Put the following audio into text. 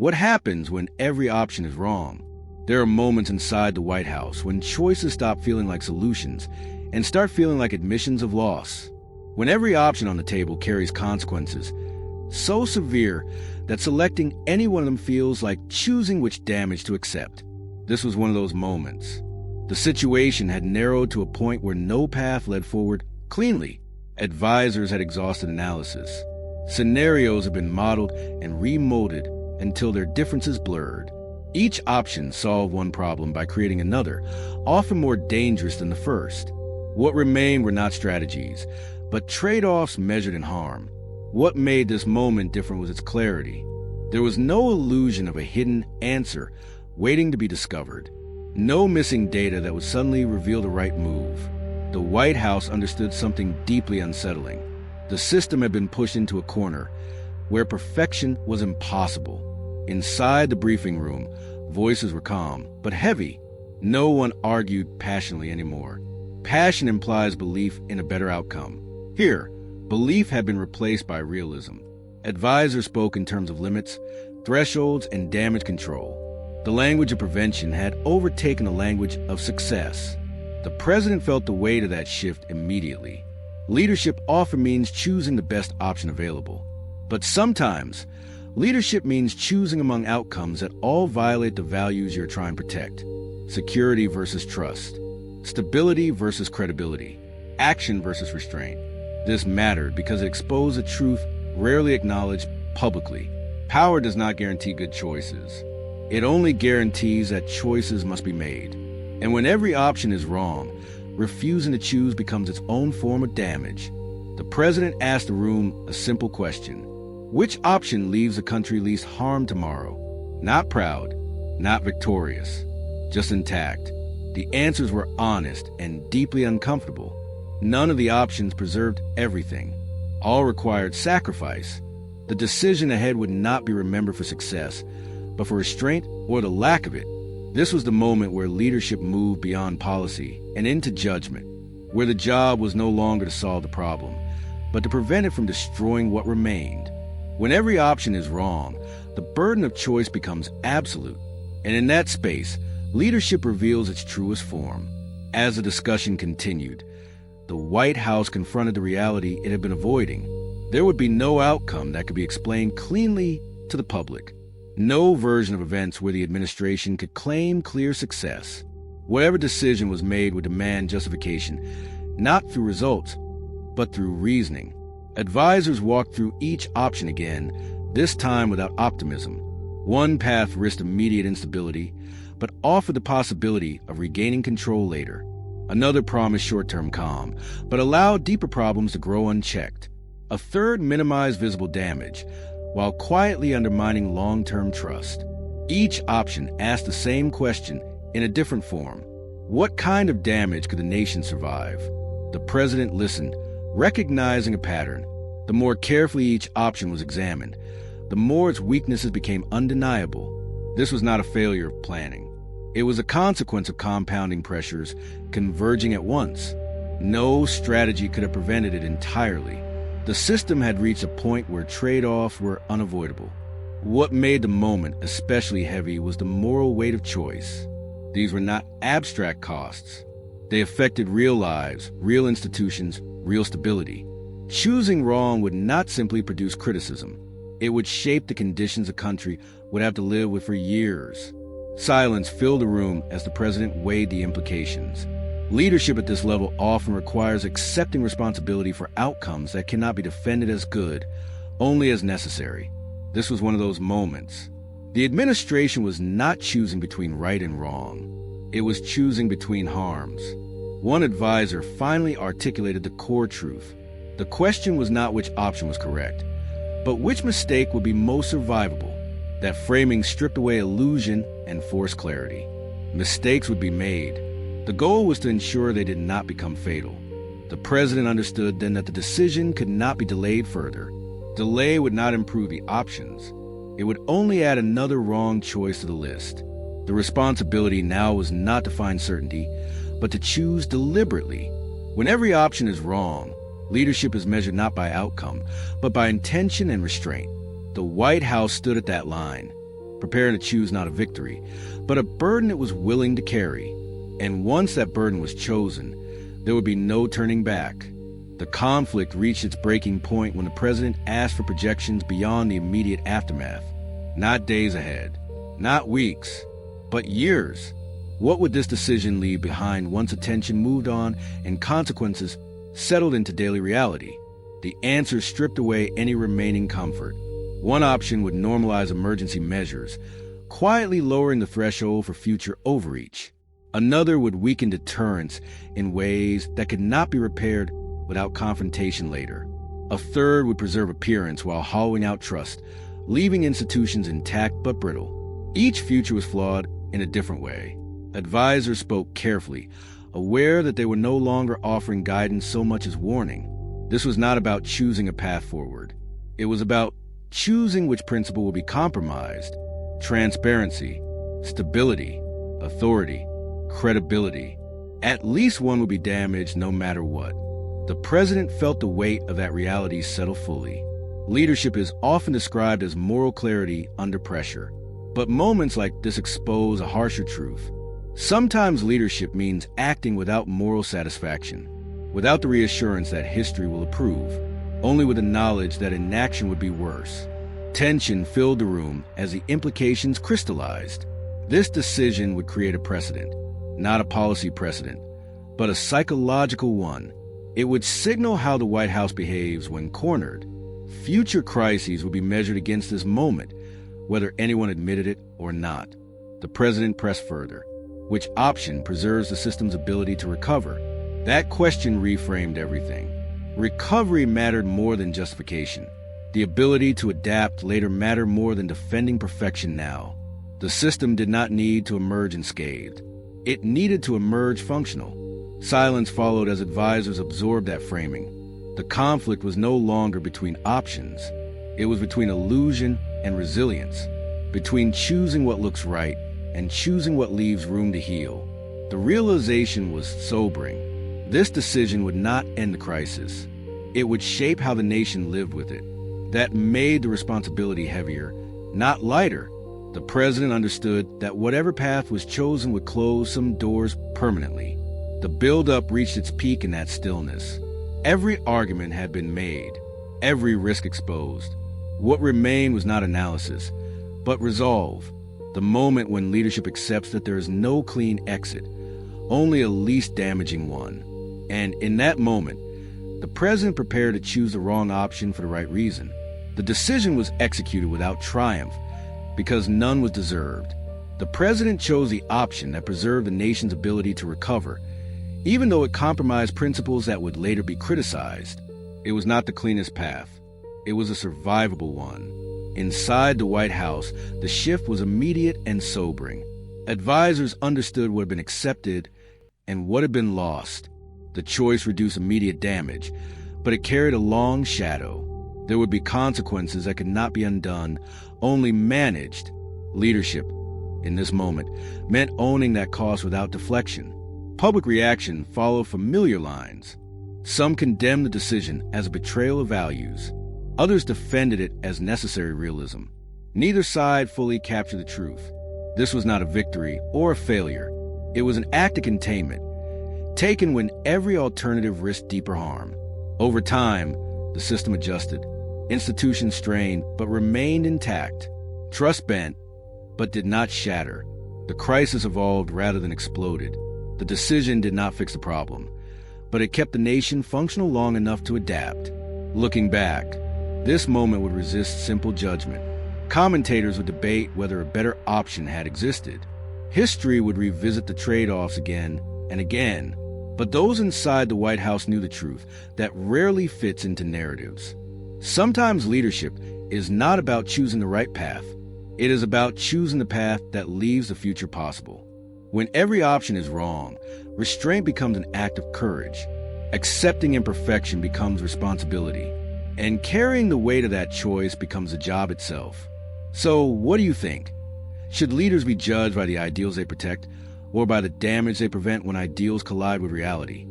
What happens when every option is wrong? There are moments inside the White House when choices stop feeling like solutions and start feeling like admissions of loss. When every option on the table carries consequences so severe that selecting any one of them feels like choosing which damage to accept. This was one of those moments. The situation had narrowed to a point where no path led forward cleanly. Advisors had exhausted analysis. Scenarios had been modeled and remolded until their differences blurred. Each option solved one problem by creating another, often more dangerous than the first. What remained were not strategies, but trade-offs measured in harm. What made this moment different was its clarity. There was no illusion of a hidden answer waiting to be discovered. No missing data that would suddenly reveal the right move. The White House understood something deeply unsettling. The system had been pushed into a corner where perfection was impossible. Inside the briefing room, voices were calm, but heavy. No one argued passionately anymore. Passion implies belief in a better outcome. Here, belief had been replaced by realism. Advisors spoke in terms of limits, thresholds, and damage control. The language of prevention had overtaken the language of success. The president felt the weight of that shift immediately. Leadership often means choosing the best option available. But sometimes, leadership means choosing among outcomes that all violate the values you're trying to protect. Security versus trust. Stability versus credibility. Action versus restraint. This mattered because it exposed a truth rarely acknowledged publicly. Power does not guarantee good choices. It only guarantees that choices must be made. And when every option is wrong, refusing to choose becomes its own form of damage. The president asked the room a simple question. Which option leaves the country least harmed tomorrow? Not proud, not victorious, just intact. The answers were honest and deeply uncomfortable. None of the options preserved everything. All required sacrifice. The decision ahead would not be remembered for success, but for restraint or the lack of it. This was the moment where leadership moved beyond policy and into judgment, where the job was no longer to solve the problem, but to prevent it from destroying what remained. When every option is wrong, the burden of choice becomes absolute, and in that space, leadership reveals its truest form. As the discussion continued, the White House confronted the reality it had been avoiding. There would be no outcome that could be explained cleanly to the public. No version of events where the administration could claim clear success. Whatever decision was made would demand justification, not through results, but through reasoning. Advisors walked through each option again, this time without optimism. One path risked immediate instability, but offered the possibility of regaining control later. Another promised short-term calm, but allowed deeper problems to grow unchecked. A third minimized visible damage, while quietly undermining long-term trust. Each option asked the same question in a different form. What kind of damage could the nation survive? The president listened, recognizing a pattern. The more carefully each option was examined, the more its weaknesses became undeniable. This was not a failure of planning. It was a consequence of compounding pressures converging at once. No strategy could have prevented it entirely. The system had reached a point where trade-offs were unavoidable. What made the moment especially heavy was the moral weight of choice. These were not abstract costs. They affected real lives, real institutions, real stability. Choosing wrong would not simply produce criticism. It would shape the conditions a country would have to live with for years. Silence filled the room as the president weighed the implications. Leadership at this level often requires accepting responsibility for outcomes that cannot be defended as good, only as necessary. This was one of those moments. The administration was not choosing between right and wrong. It was choosing between harms. One advisor finally articulated the core truth. The question was not which option was correct, but which mistake would be most survivable. That framing stripped away illusion and forced clarity. Mistakes would be made. The goal was to ensure they did not become fatal. The president understood then that the decision could not be delayed further. Delay would not improve the options. It would only add another wrong choice to the list. The responsibility now was not to find certainty, but to choose deliberately. When every option is wrong, leadership is measured not by outcome, but by intention and restraint. The White House stood at that line. preparing to choose not a victory, but a burden it was willing to carry. And once that burden was chosen, there would be no turning back. The conflict reached its breaking point when the president asked for projections beyond the immediate aftermath. Not days ahead, not weeks, but years. What would this decision leave behind once attention moved on and consequences settled into daily reality? The answer stripped away any remaining comfort. One option would normalize emergency measures, quietly lowering the threshold for future overreach. Another would weaken deterrence in ways that could not be repaired without confrontation later. A third would preserve appearance while hollowing out trust, leaving institutions intact but brittle. Each future was flawed in a different way. Advisors spoke carefully, aware that they were no longer offering guidance so much as warning. This was not about choosing a path forward. It was about choosing which principle will be compromised. Transparency, stability, authority, credibility. At least one would be damaged no matter what. The president felt the weight of that reality settle fully. Leadership is often described as moral clarity under pressure, but moments like this expose a harsher truth. Sometimes leadership means acting without moral satisfaction, without the reassurance that history will approve, only with the knowledge that inaction would be worse. Tension filled the room as the implications crystallized. This decision would create a precedent, not a policy precedent, but a psychological one. It would signal how the White House behaves when cornered. Future crises would be measured against this moment, whether anyone admitted it or not. The president pressed further. Which option preserves the system's ability to recover? That question reframed everything. Recovery mattered more than justification. The ability to adapt later mattered more than defending perfection now. The system did not need to emerge unscathed. It needed to emerge functional. Silence followed as advisors absorbed that framing. The conflict was no longer between options. It was between illusion and resilience, between choosing what looks right and choosing what leaves room to heal. The realization was sobering. This decision would not end the crisis. It would shape how the nation lived with it. That made the responsibility heavier, not lighter. The president understood that whatever path was chosen would close some doors permanently. The buildup reached its peak in that stillness. Every argument had been made, every risk exposed. What remained was not analysis, but resolve. The moment when leadership accepts that there is no clean exit, only a least damaging one. And in that moment, the president prepared to choose the wrong option for the right reason. The decision was executed without triumph, because none was deserved. The president chose the option that preserved the nation's ability to recover, even though it compromised principles that would later be criticized. It was not the cleanest path. It was a survivable one. Inside the White House, the shift was immediate and sobering. Advisors understood what had been accepted and what had been lost. The choice reduced immediate damage, but it carried a long shadow. There would be consequences that could not be undone, only managed. Leadership, in this moment, meant owning that cost without deflection. Public reaction followed familiar lines. Some condemned the decision as a betrayal of values. Others defended it as necessary realism. Neither side fully captured the truth. This was not a victory or a failure. It was an act of containment, taken when every alternative risked deeper harm. Over time, the system adjusted. Institutions strained, but remained intact. Trust bent, but did not shatter. The crisis evolved rather than exploded. The decision did not fix the problem, but it kept the nation functional long enough to adapt. Looking back, this moment would resist simple judgment. Commentators would debate whether a better option had existed. History would revisit the trade-offs again and again. But those inside the White House knew the truth that rarely fits into narratives. Sometimes leadership is not about choosing the right path. It is about choosing the path that leaves the future possible. When every option is wrong, restraint becomes an act of courage. Accepting imperfection becomes responsibility. And carrying the weight of that choice becomes a job itself. So, what do you think? Should leaders be judged by the ideals they protect, or by the damage they prevent when ideals collide with reality?